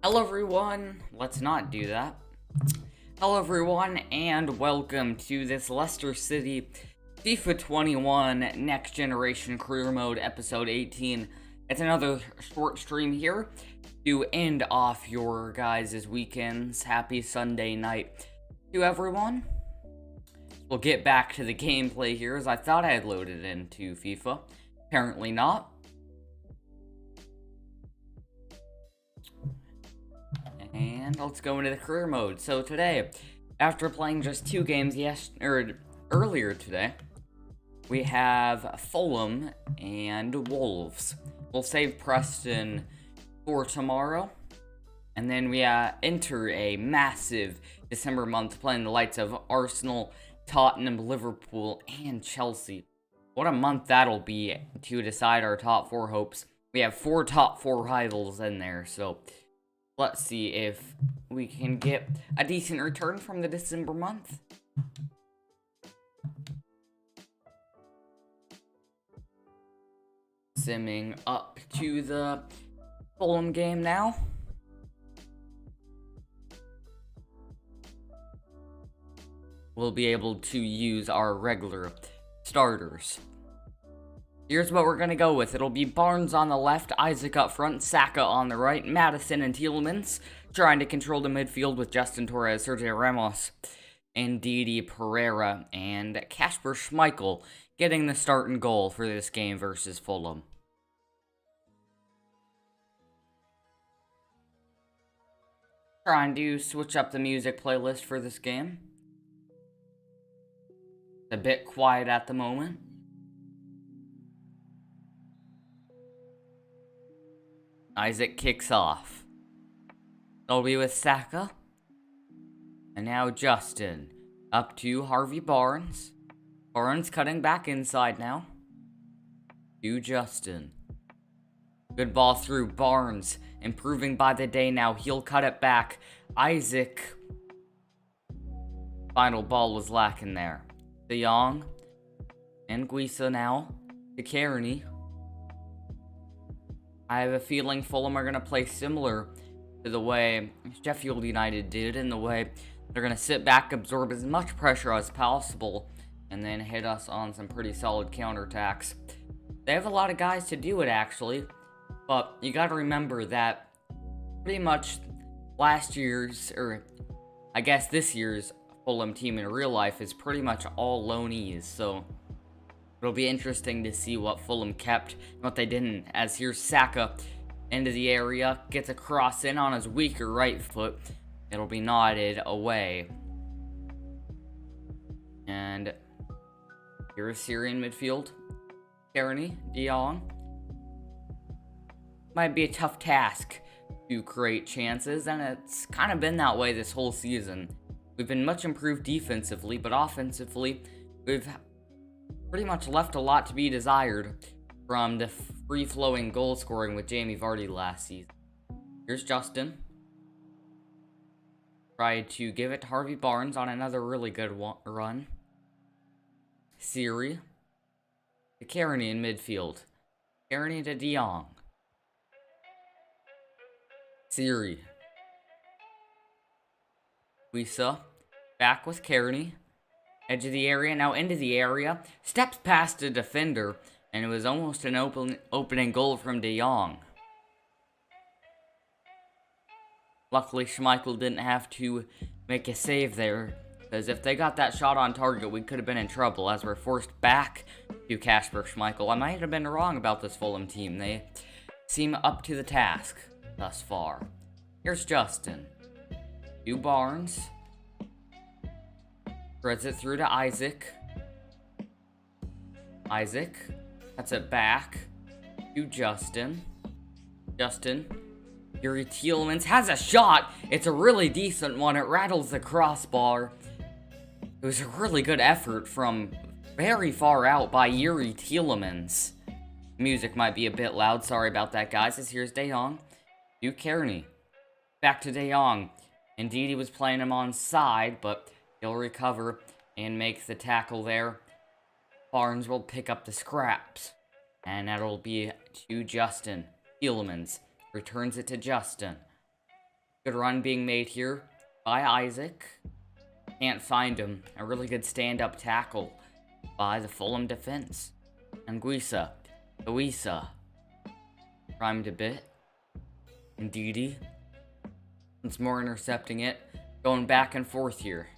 Hello everyone, let's not do that. Hello everyone, and welcome to this Leicester City FIFA 21 Next Generation Career Mode Episode 18. It's another short stream here to end off your guys' weekends. Happy Sunday night to everyone. We'll get back to the gameplay here, as I thought I had loaded into FIFA. Apparently not. And let's go into the career mode. So today, after playing just 2 games earlier today, we have Fulham and Wolves. We'll save Preston for tomorrow. And then we enter a massive December month playing the likes of Arsenal, Tottenham, Liverpool, and Chelsea. What a month that'll be to decide our top 4 hopes. We have 4 top 4 rivals in there, so let's see if we can get a decent return from the December month. Simming up to the Fulham game now. We'll be able to use our regular starters. Here's what we're going to go with. It'll be Barnes on the left, Isaac up front, Saka on the right, Madison and Tielemans trying to control the midfield with Justin Torres, Sergio Ramos, and Didi Pereira, and Kasper Schmeichel getting the start and goal for this game versus Fulham. Trying to switch up the music playlist for this game. It's a bit quiet at the moment. Isaac kicks off. It'll be with Saka. And now Justin. Up to Harvey Barnes. Barnes cutting back inside now. To Justin. Good ball through Barnes. Improving by the day now. He'll cut it back. Isaac. Final ball was lacking there. De Jong. And Guisa now. To Kearney. I have a feeling Fulham are going to play similar to the way Sheffield United did, in the way they're going to sit back, absorb as much pressure as possible, and then hit us on some pretty solid counterattacks. They have a lot of guys to do it, actually, but you got to remember that pretty much last year's, or I guess this year's Fulham team in real life is pretty much all loanees, so it'll be interesting to see what Fulham kept and what they didn't, as here's Saka into the area, gets a cross in on his weaker right foot. It'll be nodded away. And here's Syrian midfield. Kearney, De Jong. Might be a tough task to create chances, and it's kind of been that way this whole season. We've been much improved defensively, but offensively, we've pretty much left a lot to be desired from the free-flowing goal scoring with Jamie Vardy last season. Here's Justin. Tried to give it to Harvey Barnes on another really good run. Siri. To Kearney in midfield. Kearney to De Jong. Siri. Lisa. Back with Kearney. Edge of the area, now into the area. Steps past a defender, and it was almost an opening goal from De Jong. Luckily, Schmeichel didn't have to make a save there, because if they got that shot on target, we could have been in trouble, as we're forced back to Kasper Schmeichel. I might have been wrong about this Fulham team. They seem up to the task thus far. Here's Justin. To Barnes. Threads it through to Isaac. Isaac. Cuts it back to Justin. Justin. Yuri Tielemans has a shot. It's a really decent one. It rattles the crossbar. It was a really good effort from very far out by Yuri Tielemans. Music might be a bit loud. Sorry about that, guys. As here's De Jong. To Kearney. Back to De Jong. Indeed, he was playing him on side, but he'll recover and make the tackle there. Barnes will pick up the scraps. And that'll be to Justin. Tielemans returns it to Justin. Good run being made here by Isaac. Can't find him. A really good stand-up tackle by the Fulham defense. Anguissa. Luisa. Primed a bit. Ndidi. Once more intercepting it. Going back and forth here.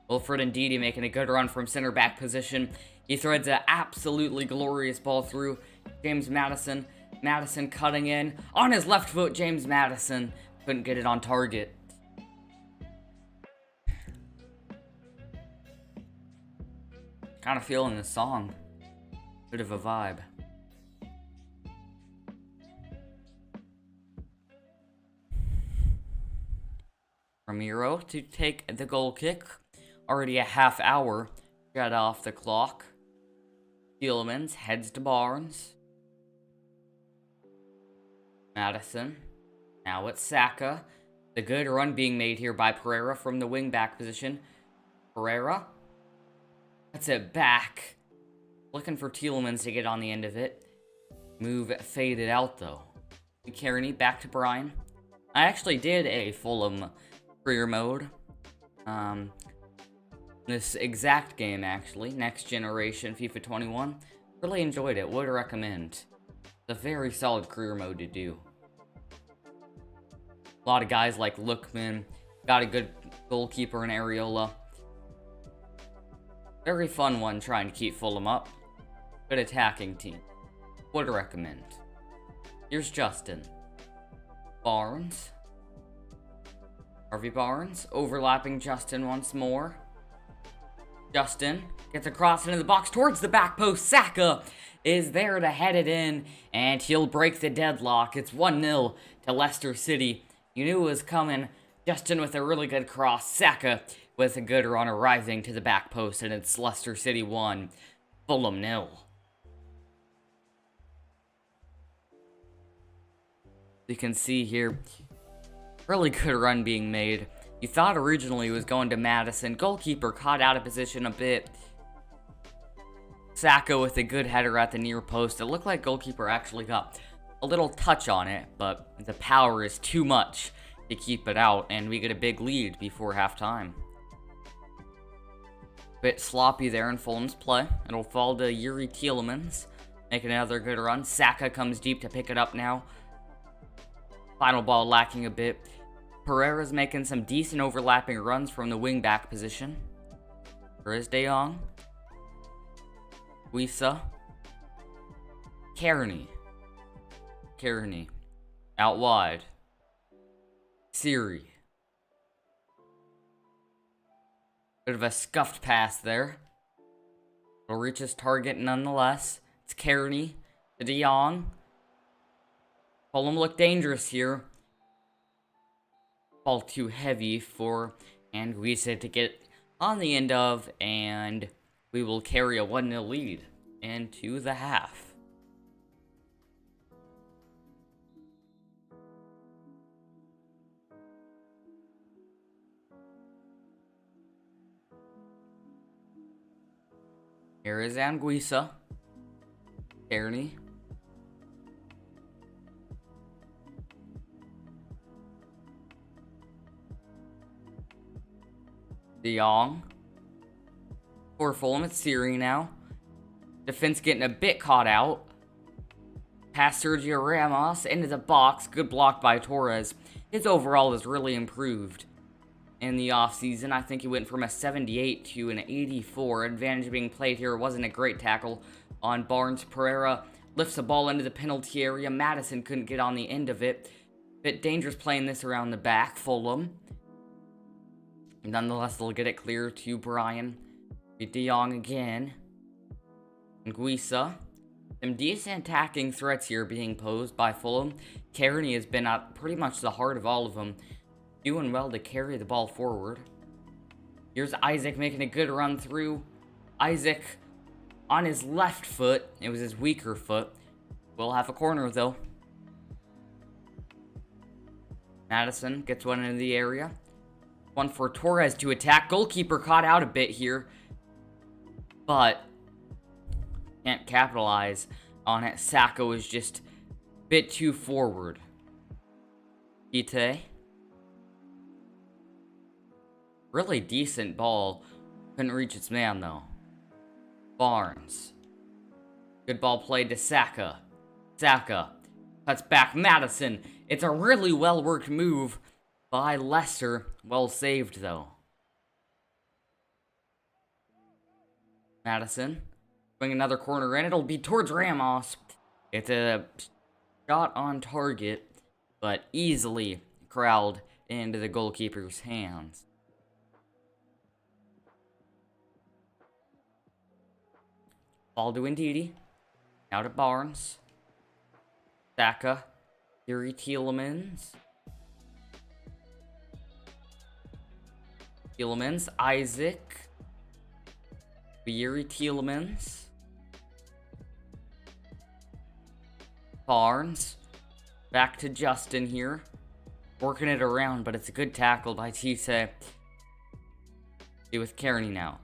Wilfred Ndidi making a good run from center back position. He threads an absolutely glorious ball through James Maddison. Maddison cutting in. On his left foot, James Maddison couldn't get it on target. Kind of feeling the song. Bit of a vibe. Ramiro to take the goal kick. Already a half hour shut off the clock. Tielemans heads to Barnes. Maddison. Now it's Saka. The good run being made here by Pereira from the wing-back position. Pereira. That's it back. Looking for Tielemans to get on the end of it. Move faded out though. Kearney back to Brian. I actually did a Fulham career mode. This exact game actually. Next generation FIFA 21. Really enjoyed it. Would recommend. It's a very solid career mode to do. A lot of guys like Lookman. Got a good goalkeeper in Areola. Very fun one trying to keep Fulham up. Good attacking team. Would recommend. Here's Justin. Barnes. Harvey Barnes. Overlapping Justin once more. Justin gets across into the box towards the back post. Saka is there to head it in. And he'll break the deadlock. It's 1-0 to Leicester City. You knew it was coming. Justin with a really good cross. Saka with a good run arriving to the back post. And it's Leicester City 1. Fulham 0. You can see here, really good run being made. You thought originally it was going to Maddison. Goalkeeper caught out of position a bit. Saka with a good header at the near post. It looked like goalkeeper actually got a little touch on it, but the power is too much to keep it out, and we get a big lead before halftime. Bit sloppy there in Fulham's play. It'll fall to Yuri Tielemans, making another good run. Saka comes deep to pick it up now. Final ball lacking a bit. Pereira's making some decent overlapping runs from the wing-back position. There is De Jong. Wisa. Kearney. Out wide. Siri. Bit of a scuffed pass there. It'll reach his target nonetheless. It's Kearney to De Jong. Fulham look dangerous here. Ball too heavy for Anguissa to get on the end of, and we will carry a 1-0 lead into the half. Here is Anguissa. Kearney. De Jong. For Fulham, it's Siri now. Defense getting a bit caught out. Past Sergio Ramos into the box. Good block by Torres. His overall has really improved in the offseason. I think he went from a 78 to an 84. Advantage being played here. Wasn't a great tackle on Barnes. Pereira lifts the ball into the penalty area. Maddison couldn't get on the end of it. Bit dangerous playing this around the back. Fulham. Nonetheless, they'll get it clear to Brian. De Jong again. Anguissa. Some decent attacking threats here being posed by Fulham. Kearney has been at pretty much the heart of all of them. Doing well to carry the ball forward. Here's Isaac making a good run through. Isaac on his left foot. It was his weaker foot. We'll have a corner though. Maddison gets one into the area. One for Torres to attack. Goalkeeper caught out a bit here, but can't capitalize on it. Saka was just a bit too forward. Ite. Really decent ball. Couldn't reach its man, though. Barnes. Good ball played to Saka. Saka cuts back Maddison. It's a really well-worked move by Leicester. Well saved, though. Maddison. Bring another corner in. It'll be towards Ramos. It's a shot on target, but easily corralled into the goalkeeper's hands. Ball to Ndidi. Now to Barnes. Saka. Yuri Tielemans. Tielemans. Isaac. Yuri Tielemans. Barnes. Back to Justin here. Working it around, but it's a good tackle by Tise. See with Kearney now.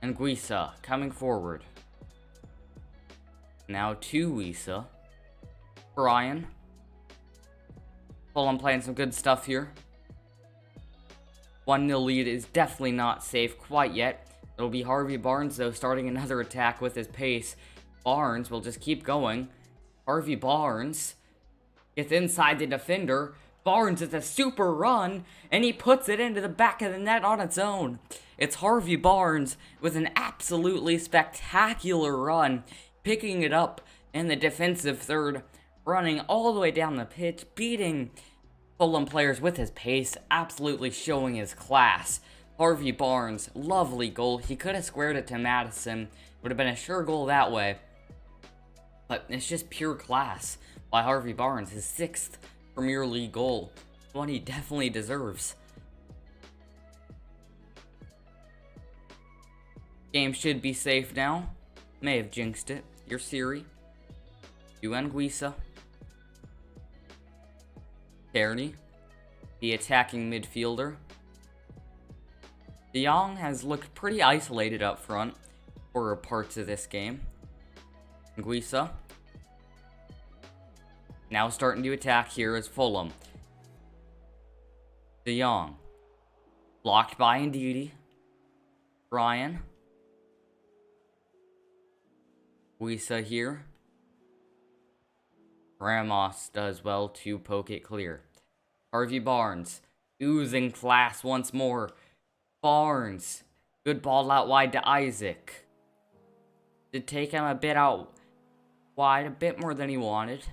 And Guisa coming forward. Now to Guisa. Brian. Fulham playing some good stuff here. 1-0 lead is definitely not safe quite yet. It'll be Harvey Barnes, though, starting another attack with his pace. Barnes will just keep going. Harvey Barnes gets inside the defender. Barnes is a super run, and he puts it into the back of the net on its own. It's Harvey Barnes with an absolutely spectacular run, picking it up in the defensive third, running all the way down the pitch, beating Fulham players with his pace, absolutely showing his class. Harvey Barnes, lovely goal. He could have squared it to Maddison. Would have been a sure goal that way. But it's just pure class by Harvey Barnes, his 6th Premier League goal. One he definitely deserves. Game should be safe now. May have jinxed it. Your Siri. Guisa. Kearney, the attacking midfielder. De Jong has looked pretty isolated up front for parts of this game. Guisa. Now starting to attack here is Fulham. De Jong. Blocked by Ndidi. Brian. Guisa here. Ramos does well to poke it clear. Harvey Barnes, oozing class once more. Barnes, good ball out wide to Isaac. Did take him a bit out wide, a bit more than he wanted.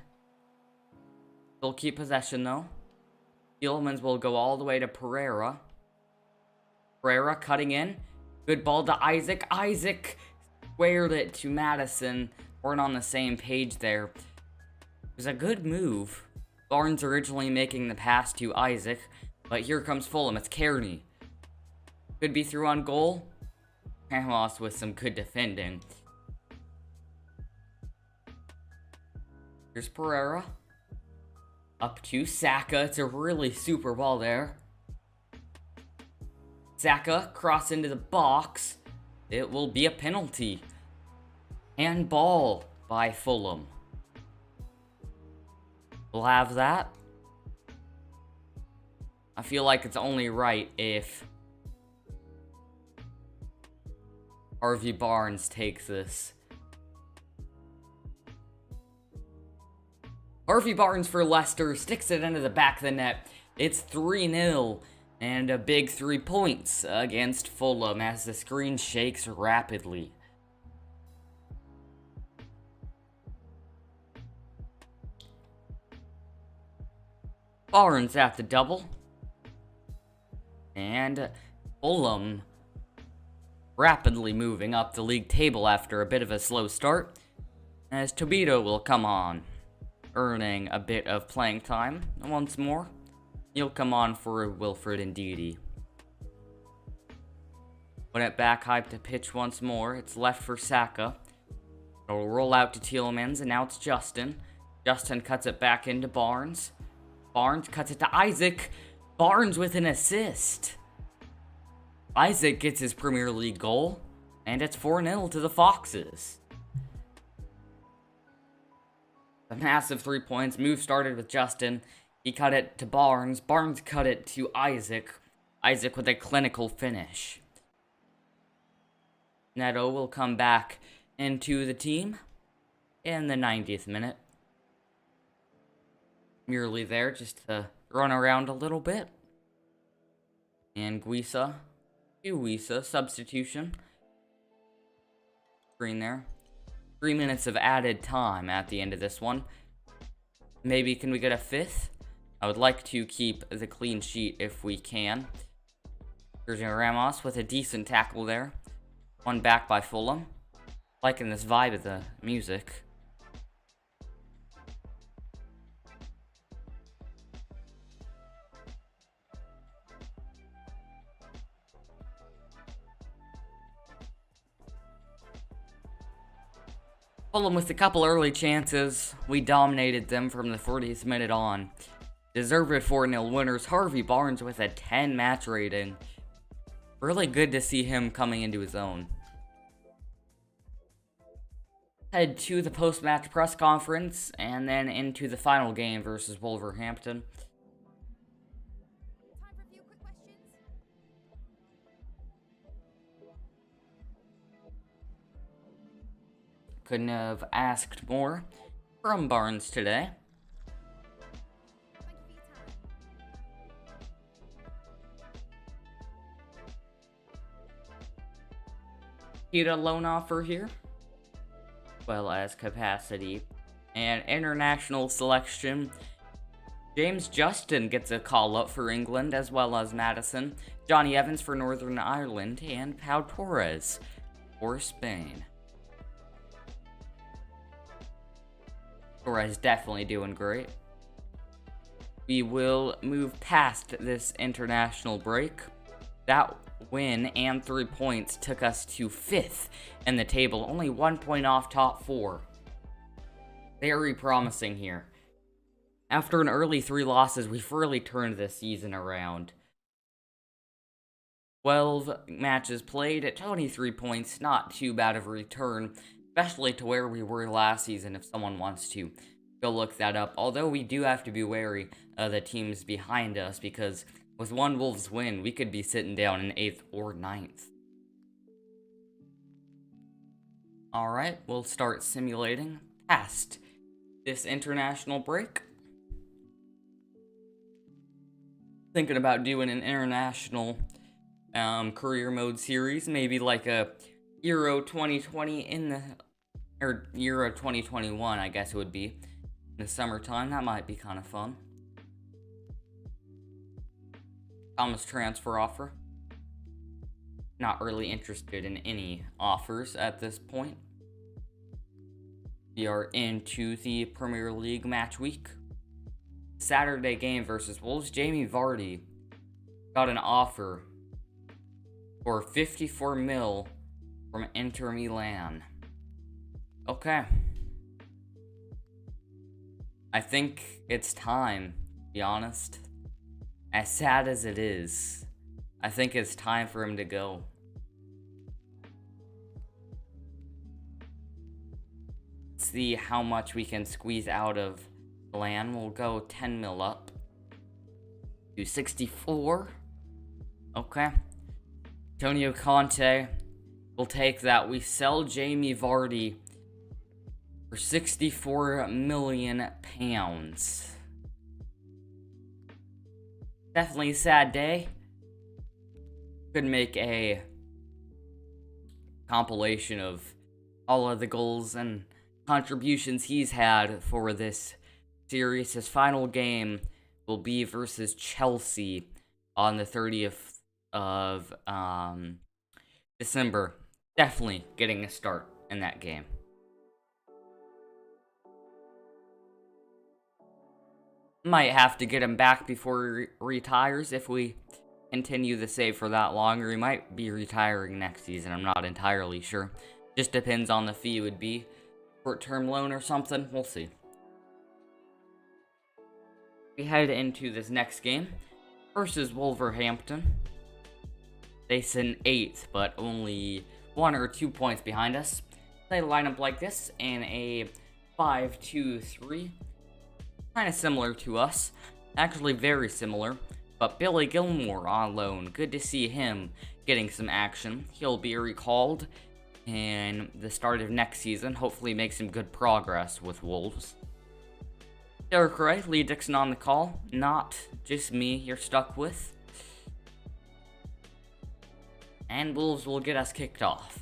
Still keep possession though. Tielemans will go all the way to Pereira. Pereira cutting in. Good ball to Isaac. Isaac squared it to Maddison. Weren't on the same page there. It was a good move. Barnes originally making the pass to Isaac, but here comes Fulham. It's Kearney. Could be through on goal. Ramos with some good defending. Here's Pereira. Up to Saka. It's a really super ball there. Saka cross into the box. It will be a penalty. Handball by Fulham. We'll have that. I feel like it's only right if Harvey Barnes takes this. Harvey Barnes for Leicester sticks it into the back of the net. It's 3-0 and a big 3 points against Fulham as the screen shakes rapidly. Barnes at the double. And Fulham rapidly moving up the league table after a bit of a slow start, as Tobito will come on, earning a bit of playing time once more. He'll come on for Wilfred Ndidi. Put it back high to pitch once more. It's left for Saka. It'll roll out to Tielemans, and now it's Justin. Justin cuts it back into Barnes. Barnes cuts it to Isaac. Barnes with an assist. Isaac gets his Premier League goal, and it's 4-0 to the Foxes. A massive 3 points. Move started with Justin. He cut it to Barnes. Barnes cut it to Isaac. Isaac with a clinical finish. Neto will come back into the team in the 90th minute. Merely there just to run around a little bit. And Guisa. Substitution. Green there. 3 minutes of added time at the end of this one. Maybe can we get a fifth? I would like to keep the clean sheet if we can. Sergio Ramos with a decent tackle there. One back by Fulham. Liking this vibe of the music. Fulham with a couple early chances. We dominated them from the 40th minute on. Deserved 4-0 winners. Harvey Barnes with a 10 match rating. Really good to see him coming into his own. Head to the post-match press conference and then into the final game versus Wolverhampton. Time for a few quick questions. Couldn't have asked more from Barnes today. Thank you for your time. Get a loan offer here, as well as capacity and international selection. James Justin gets a call up for England, as well as Madison, Johnny Evans for Northern Ireland, and Pau Torres for Spain. Torres definitely doing great. We will move past this international break. That win and 3 points took us to 5th in the table, only 1 point off top 4. Very promising here. After an early 3 losses, we've really turned this season around. 12 matches played at 23 points, not too bad of a return, especially to where we were last season if someone wants to go look that up. Although we do have to be wary of the teams behind us, because with one Wolves win, we could be sitting down in 8th or 9th. Alright, we'll start simulating past this international break. Thinking about doing an international career mode series, maybe like a Euro 2020 or Euro 2021, I guess it would be, in the summertime. That might be kind of fun. Thomas transfer offer. Not really interested in any offers at this point. We are into the Premier League match week. Saturday game versus Wolves. Jamie Vardy got an offer for 54 mil from Inter Milan. Okay. I think it's time, to be honest. As sad as it is, I think it's time for him to go. Let's see how much we can squeeze out of Milan. We'll go 10 mil up to 64. Okay. Antonio Conte will take that. We sell Jamie Vardy for £64 million. Definitely a sad day. Could make a compilation of all of the goals and contributions he's had for this series. His final game will be versus Chelsea on the 30th of December. Definitely getting a start in that game. Might have to get him back before he retires if we continue the save for that long, or he might be retiring next season. I'm not entirely sure. Just depends on the fee. Would be short-term loan or something. We'll see. We head into this next game versus Wolverhampton. They sit in 8th, but only 1 or 2 points behind us. They line up like this in a 5-2-3. Kind of similar to us. Actually very similar, but Billy Gilmore on loan. Good to see him getting some action. He'll be recalled in the start of next season, hopefully make some good progress with Wolves. Derek Ray, Lee Dixon on the call, not just me you're stuck with. And Wolves will get us kicked off.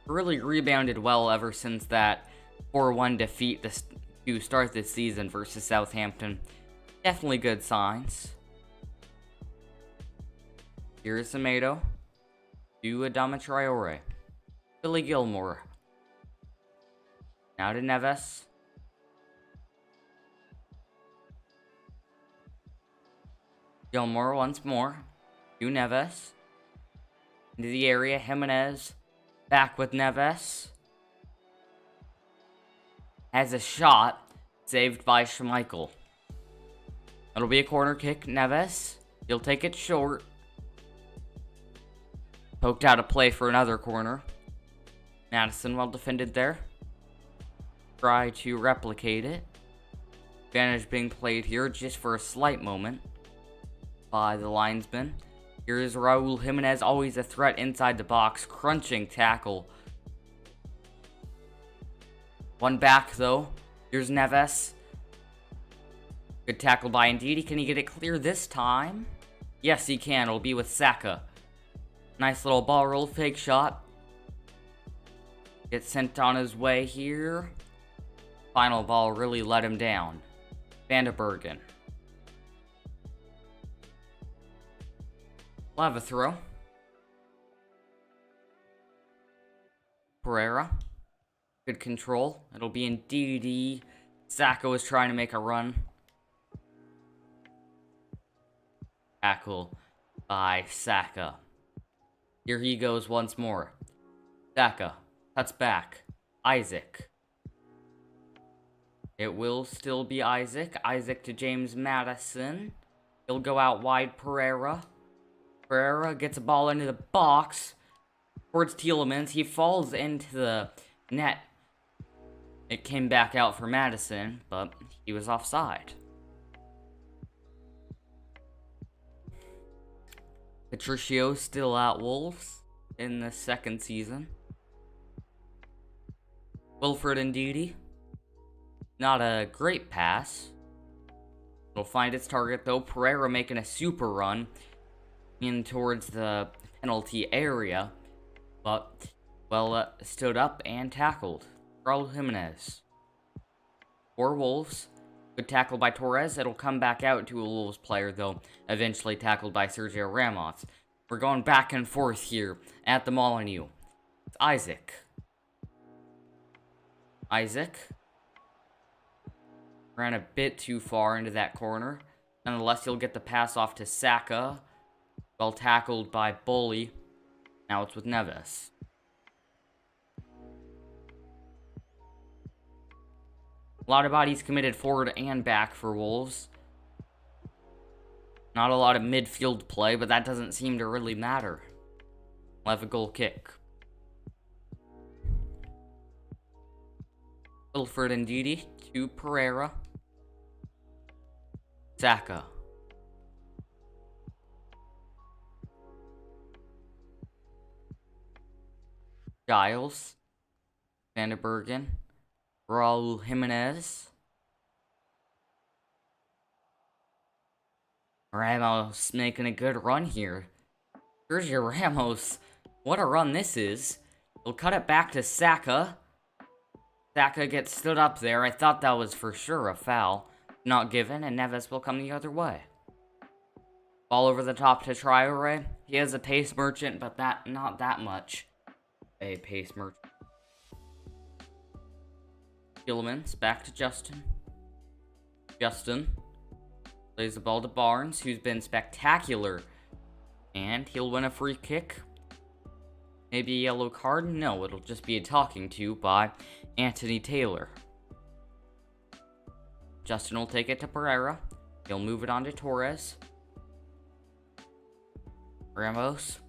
Really rebounded well ever since that 4-1 defeat to start this season versus Southampton. Definitely good signs. Here's Semedo. To Adama Traore. Billy Gilmore. Now to Neves. Gilmore once more. To Neves. Into the area. Jimenez. Back with Neves. Has a shot. Saved by Schmeichel. It'll be a corner kick. Neves. He'll take it short. Poked out a play for another corner. Madison well defended there. Try to replicate it. Advantage being played here just for a slight moment by the linesman. Here is Raul Jimenez, always a threat inside the box. Crunching tackle. One back though. Here's Neves. Good tackle by Ndidi. Can he get it clear this time? Yes, he can. It'll be with Saka. Nice little ball roll, fake shot. Gets sent on his way here. Final ball really let him down. Van der Bergen. We'll have a throw. Pereira. Good control. It'll be in DD. Saka was trying to make a run. Tackle by Saka. Here he goes once more. Saka cuts back. Isaac. It will still be Isaac. Isaac to James Madison. He'll go out wide. Pereira. Pereira gets a ball into the box. Towards Tielemans. He falls into the net. It came back out for Madison, but he was offside. Patricio still at Wolves in the second season. Wilfred Ndidi. Not a great pass. It'll find its target though. Pereira making a super run in towards the penalty area. But, well, stood up and tackled. Raul Jimenez. For Wolves. Good tackle by Torres. It'll come back out to a Wolves player, though. Eventually tackled by Sergio Ramos. We're going back and forth here at the Molineux. It's Isaac. Isaac. Ran a bit too far into that corner. Nonetheless, he'll get the pass off to Saka. Well tackled by Bully. Now it's with Neves. A lot of bodies committed forward and back for Wolves. Not a lot of midfield play, but that doesn't seem to really matter. We'll have a goal kick. Wilfred Ndidi to Pereira. Saka. Giles. Van der Bergen. Raul Jimenez. Ramos making a good run here. Sergio Ramos, what a run this is. He'll cut it back to Saka. Saka gets stood up there. I thought that was for sure a foul. Not given, and Neves will come the other way. Ball over the top to Traore. He has a pace merchant, but not that much. A pace merchant. Tielemans, back to Justin. Justin plays the ball to Barnes, who's been spectacular. And he'll win a free kick. Maybe a yellow card? No, it'll just be a talking to by Anthony Taylor. Justin will take it to Pereira. He'll move it on to Torres. Ramos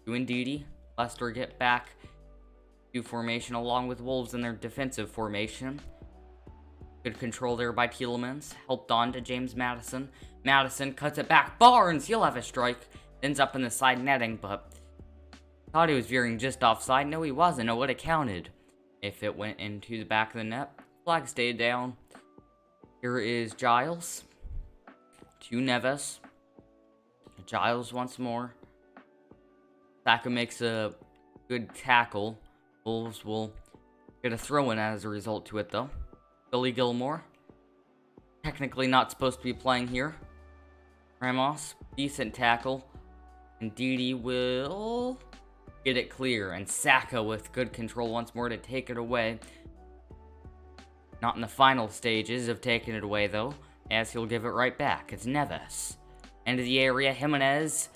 to Ndidi. Leicester get back to formation along with Wolves in their defensive formation. Good control there by Tielemans. Helped on to James Maddison. Maddison cuts it back. Barnes, he'll have a strike. Ends up in the side netting, but thought he was veering just offside. No, he wasn't. It would have counted if it went into the back of the net. Flag stayed down. Here is Giles. To Neves. Giles once more. Saka makes a good tackle. Wolves will get a throw-in as a result to it, though. Billy Gilmore. Technically not supposed to be playing here. Ramos. Decent tackle. And Didi will get it clear. And Saka with good control once more to take it away. Not in the final stages of taking it away, though, as he'll give it right back. It's Neves. Into the area. Jimenez.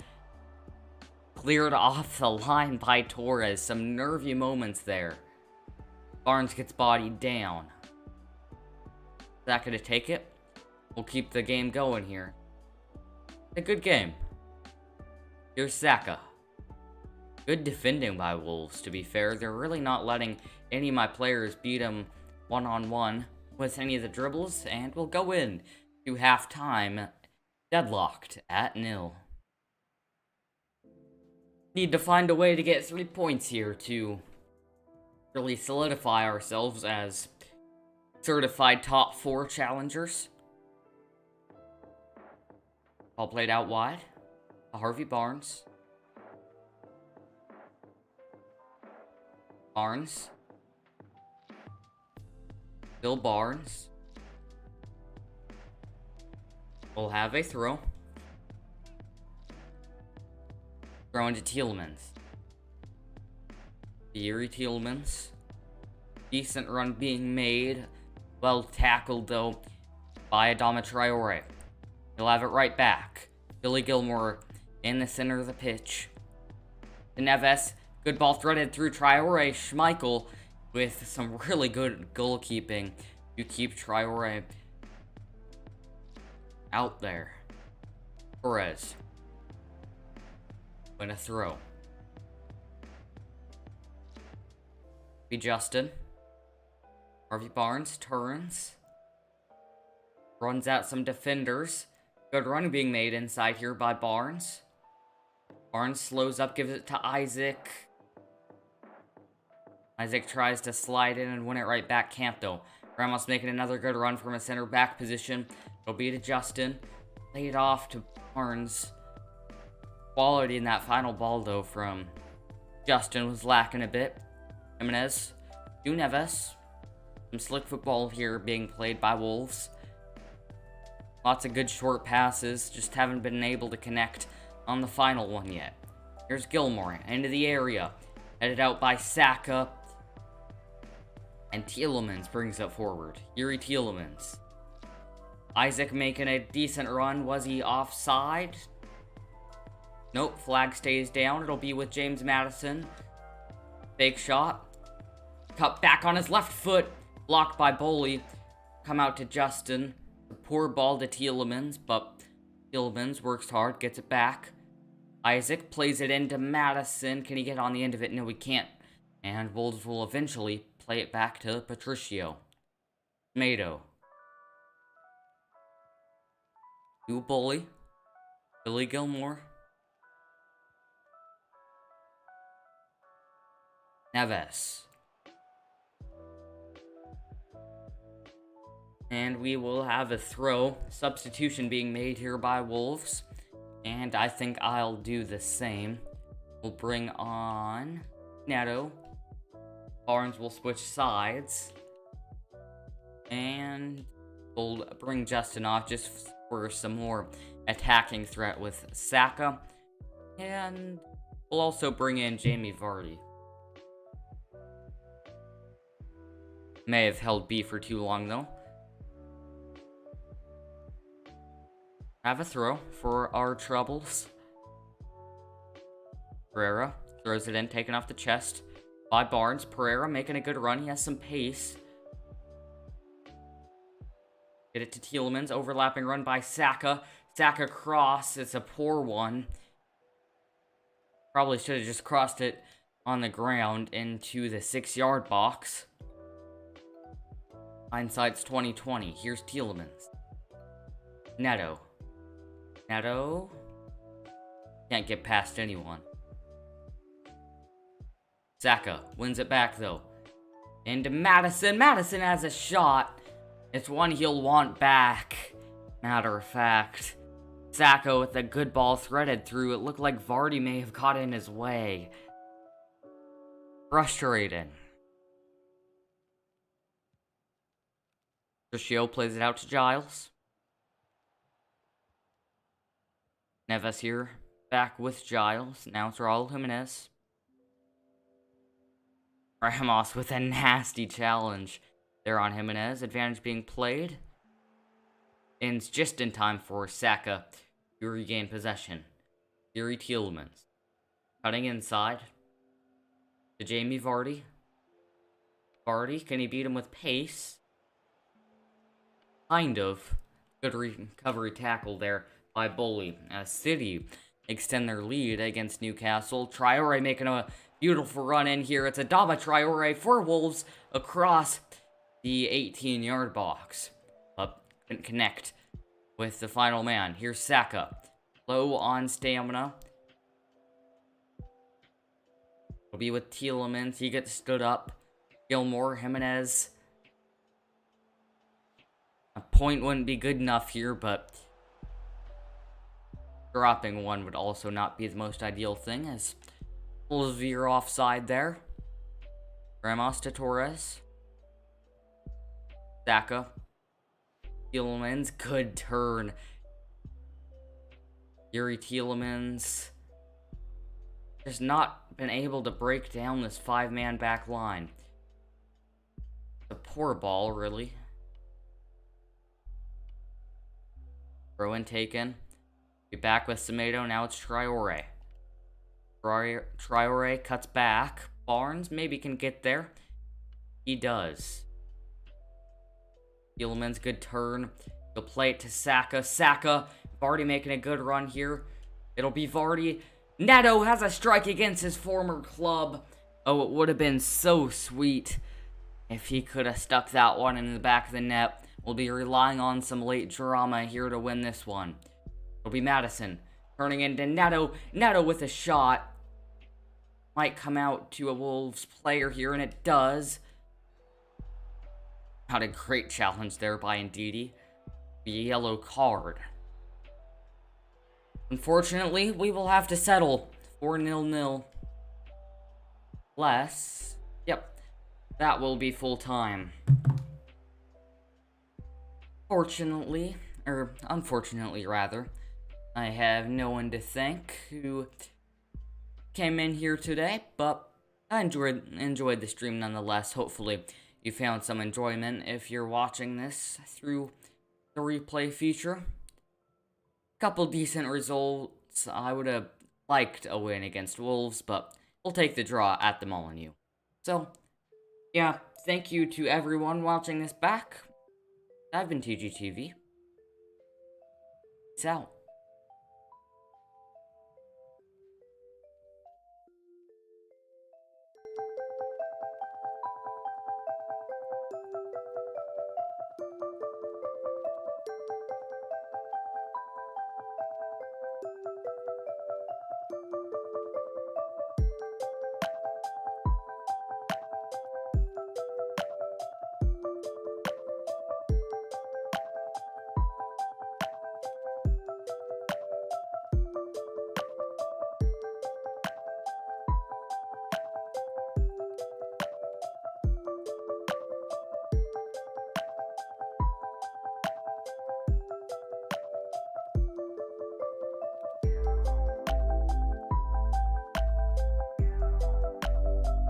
Cleared off the line by Torres. Some nervy moments there. Barnes gets bodied down. Saka to take it. We'll keep the game going here. A good game. Here's Saka. Good defending by Wolves, to be fair. They're really not letting any of my players beat them one-on-one with any of the dribbles, and we'll go in to halftime deadlocked at 0. Need to find a way to get 3 points here to really solidify ourselves as certified top 4 challengers. Ball played out wide. Harvey Barnes. Barnes. Bill Barnes. We'll have a throw. Throw into Tielemans. Yuri Tielemans. Decent run being made. Well tackled, though, by Adama Traore. He'll have it right back. Billy Gilmore in the center of the pitch. To Neves. Good ball threaded through Traore. Schmeichel with some really good goalkeeping to keep Traore out there. Torres. Win a throw. Be Justin. Harvey Barnes turns. Runs out some defenders. Good run being made inside here by Barnes. Barnes slows up, gives it to Isaac. Isaac tries to slide in and win it right back. Can't, though. Ramos making another good run from a center back position. It'll be to Justin. Laid off to Barnes. Quality in that final ball, though, from Justin was lacking a bit. Jimenez. To Neves. Some slick football here being played by Wolves. Lots of good short passes. Just haven't been able to connect on the final one yet. Here's Gilmore into the area. Headed out by Saka. And Tielemans brings it forward. Yuri Tielemans. Isaac making a decent run. Was he offside? Nope, flag stays down. It'll be with James Maddison. Fake shot. Cut back on his left foot. Blocked by Boley. Come out to Justin. A poor ball to Tielemans, but Tielemans works hard, gets it back. Isaac plays it into Maddison. Can he get on the end of it? No, he can't. And Wolves will eventually play it back to Patricio. Tomato. To Boley. Billy Gilmore. Neves. And we will have a throw. Substitution being made here by Wolves. And I think I'll do the same. We'll bring on Neto. Barnes will switch sides. And we'll bring Justin off just for some more attacking threat with Saka. And we'll also bring in Jamie Vardy. May have held B for too long, though. Have a throw for our troubles. Pereira throws it in, taken off the chest by Barnes. Pereira making a good run. He has some pace. Get it to Tielemans. Overlapping run by Saka. Saka cross. It's a poor one. Probably should have just crossed it on the ground into the 6-yard box. Hindsight's 2020. Here's Tielemans. Neto. Neto. Can't get past anyone. Saka wins it back though. Into Madison. Madison has a shot. It's one he'll want back. Matter of fact. Saka with a good ball threaded through. It looked like Vardy may have got in his way. Frustrating. Tricio plays it out to Giles. Neves here. Back with Giles. Now it's Raul Jimenez. Ramos with a nasty challenge there on Jimenez. Advantage being played. Ends just in time for Saka to regain possession. Yuri Tielemans. Cutting inside. To Jamie Vardy. Vardy, can he beat him with pace? Kind of. Good recovery tackle there by Bully. As City extend their lead against Newcastle. Traore making a beautiful run in here. It's Adama Traore for Wolves across the 18-yard box. But couldn't connect with the final man. Here's Saka. Low on stamina. Will be with Tielemans. He gets stood up. Gilmore, Jimenez. A point wouldn't be good enough here, but dropping one would also not be the most ideal thing, as Wolves veer offside there. Ramos to Torres. Saka. Tielemans, good turn. Yuri Tielemans has not been able to break down this 5-man back line. A poor ball, really. Throw in taken. Be back with Semedo. Now it's Traore. Traore cuts back. Barnes maybe can get there. He does. Tielemans, good turn. He'll play it to Saka. Saka, Vardy making a good run here. It'll be Vardy. Neto has a strike against his former club. Oh, it would have been so sweet if he could have stuck that one in the back of the net. We'll be relying on some late drama here to win this one. It'll be Madison turning into Neto. Neto with a shot. Might come out to a Wolves player here, and it does. Not a great challenge there by Ndidi. The yellow card. Unfortunately, we will have to settle for 0-0. Less. Yep. That will be full time. Fortunately, or unfortunately rather, I have no one to thank who came in here today, but I enjoyed the stream nonetheless. Hopefully you found some enjoyment if you're watching this through the replay feature. Couple decent results. I would have liked a win against Wolves, but we'll take the draw at the Molineux. So, yeah, thank you to everyone watching this back. I've been TGTV. Peace out.